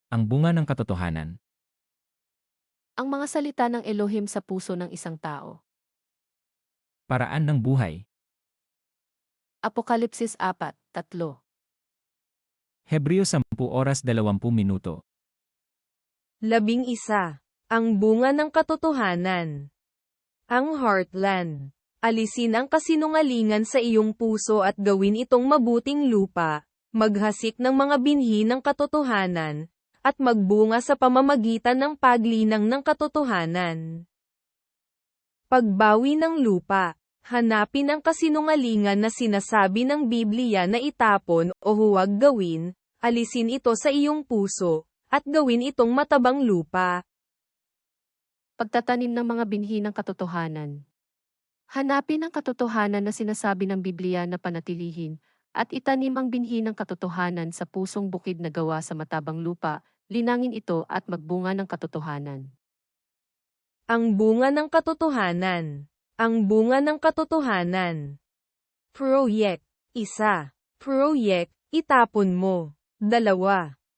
Ang bunga ng katotohanan. Ang mga salita ng Elohim sa puso ng isang tao. Paraan ng buhay. Apokalipsis 4:3. Hebreo 10:20. 11. Ang bunga ng katotohanan. Ang heartland. Alisin ang kasinungalingan sa iyong puso at gawin itong mabuting lupa, maghasik ng mga binhi ng katotohanan, at magbunga sa pamamagitan ng paglinang ng katotohanan. Pagbawi ng lupa. Hanapin ang kasinungalingan na sinasabi ng Biblia na itapon o huwag gawin, alisin ito sa iyong puso, at gawin itong matabang lupa. Pagtatanim ng mga binhi ng katotohanan. Hanapin ang katotohanan na sinasabi ng Biblia na panatilihin, at itanim ang binhi ng katotohanan sa pusong bukid na gawa sa matabang lupa, linangin ito at magbunga ng katotohanan. Ang bunga ng katotohanan. Ang bunga ng katotohanan. Proyek. 1. Proyek, itapon mo. 2.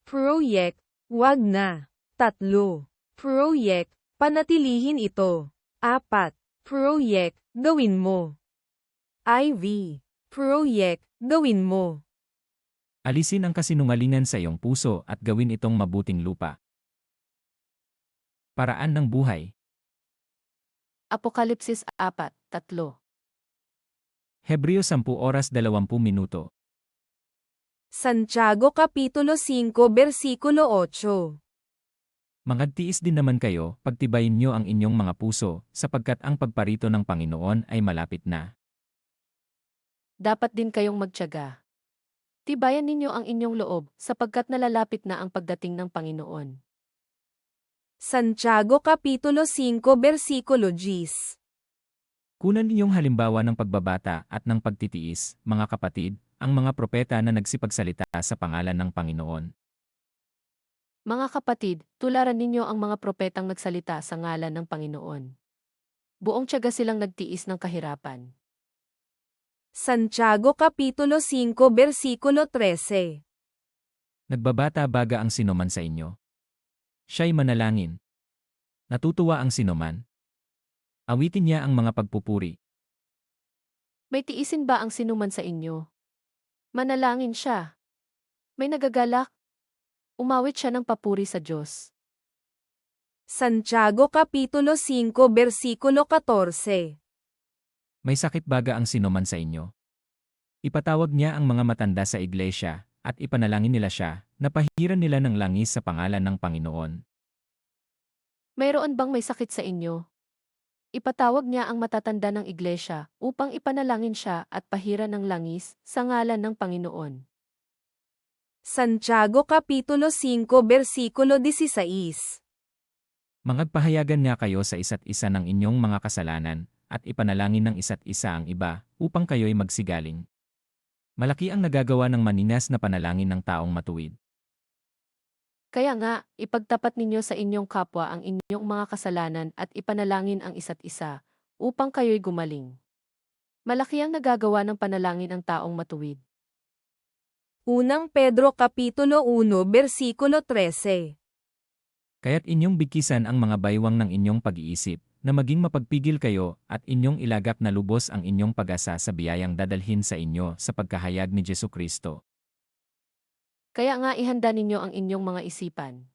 Proyek, wag na. 3. Proyek, panatilihin ito. 4. Proyek, gawin mo. IV. Proyek, gawin mo. Alisin ang kasinungalingan sa iyong puso at gawin itong mabuting lupa. Paraan ng buhay. Apokalipsis 4:3. Hebreo 10:20. Santiago Kapitulo 5 Versikulo 8. Mangagtiis din naman kayo, pagtibayin niyo ang inyong mga puso, sapagkat ang pagparito ng Panginoon ay malapit na. Dapat din kayong magtiyaga. Tibayan ninyo ang inyong loob, sapagkat nalalapit na ang pagdating ng Panginoon. Santiago Kapitulo 5 Versikulo 10. Kunan ninyong halimbawa ng pagbabata at ng pagtitiis, mga kapatid, ang mga propeta na nagsipagsalita sa pangalan ng Panginoon. Mga kapatid, tularan ninyo ang mga propetang nagsalita sa ngalan ng Panginoon. Buong tiyaga silang nagtiis ng kahirapan. Santiago Kapitulo 5 Versikulo 13. Nagbabata baga ang sinuman sa inyo? Siya'y manalangin. Natutuwa ang sinuman. Awitin niya ang mga pagpupuri. May tiisin ba ang sinuman sa inyo? Manalangin siya. May nagagalak? Umawit siya ng papuri sa Diyos. Santiago Kapitulo 5 Versikulo 14. May sakit baga ang sinuman sa inyo? Ipatawag niya ang mga matanda sa iglesia, at ipanalangin nila siya, na pahiran nila ng langis sa pangalan ng Panginoon. Mayroon bang may sakit sa inyo? Ipatawag niya ang matatanda ng iglesia upang ipanalangin siya at pahiran ng langis sa ngalan ng Panginoon. Santiago Kapitulo 5 Versikulo 16. Mangagpahayagan nga kayo sa isa't isa ng inyong mga kasalanan, at ipanalangin ng isa't isa ang iba, upang kayo'y magsigaling. Malaki ang nagagawa ng maninas na panalangin ng taong matuwid. Kaya nga, ipagtapat ninyo sa inyong kapwa ang inyong mga kasalanan at ipanalangin ang isa't isa, upang kayo'y gumaling. Malaki ang nagagawa ng panalangin ng taong matuwid. Unang Pedro Kapitulo 1 Versikulo 13. Kaya't inyong bigkisan ang mga baywang ng inyong pag-iisip, na maging mapagpigil kayo at inyong ilagak na lubos ang inyong pag-asa sa biyayang dadalhin sa inyo sa pagkahayag ni Jesucristo. Kaya nga ihanda ninyo ang inyong mga isipan.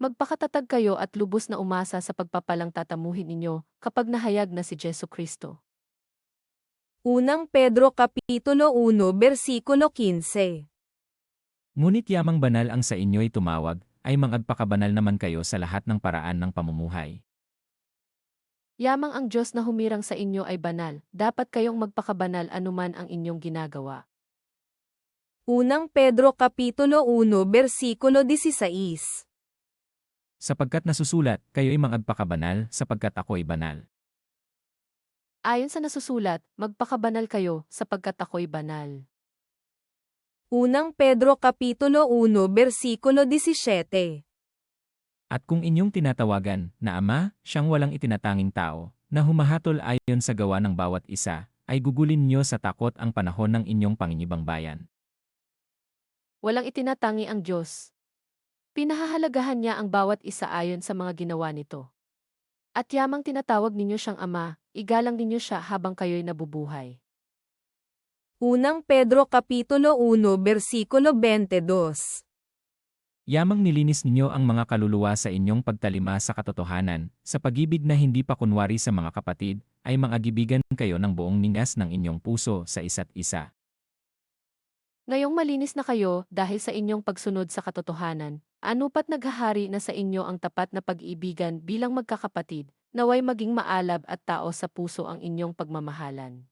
Magpakatatag kayo at lubos na umasa sa pagpapalang tatamuhin ninyo kapag nahayag na si Jesucristo. Unang Pedro Kapitulo 1 Versikulo 15. Ngunit yamang banal ang sa inyo'y tumawag, ay magpakabanal naman kayo sa lahat ng paraan ng pamumuhay. Yamang ang Diyos na humirang sa inyo ay banal, dapat kayong magpakabanal anuman ang inyong ginagawa. Unang Pedro Kapitulo 1 Versikulo 16. Sapagkat nasusulat, kayo'y magpakabanal sapagkat ako'y banal. Ayon sa nasusulat, magpakabanal kayo sapagkat ako'y banal. Unang Pedro Kapitulo 1 Versikulo 17. At kung inyong tinatawagan na Ama, siyang walang itinatanging tao, na humahatol ayon sa gawa ng bawat isa, ay gugulin niyo sa takot ang panahon ng inyong pangingibang bayan. Walang itinatangi ang Diyos. Pinahahalagahan niya ang bawat isa ayon sa mga ginawa nito. At yamang tinatawag ninyo siyang Ama, igalang ninyo siya habang kayo'y nabubuhay. Unang Pedro Kapitulo 1 Versikulo 22. Yamang nilinis ninyo ang mga kaluluwa sa inyong pagtalima sa katotohanan, sa pag-ibig na hindi pa kunwari sa mga kapatid, ay mangagibigan kayo ng buong ningas ng inyong puso sa isa't isa. Ngayong malinis na kayo dahil sa inyong pagsunod sa katotohanan, anupat naghahari na sa inyo ang tapat na pag-ibigan bilang magkakapatid, naway maging maalab at tao sa puso ang inyong pagmamahalan.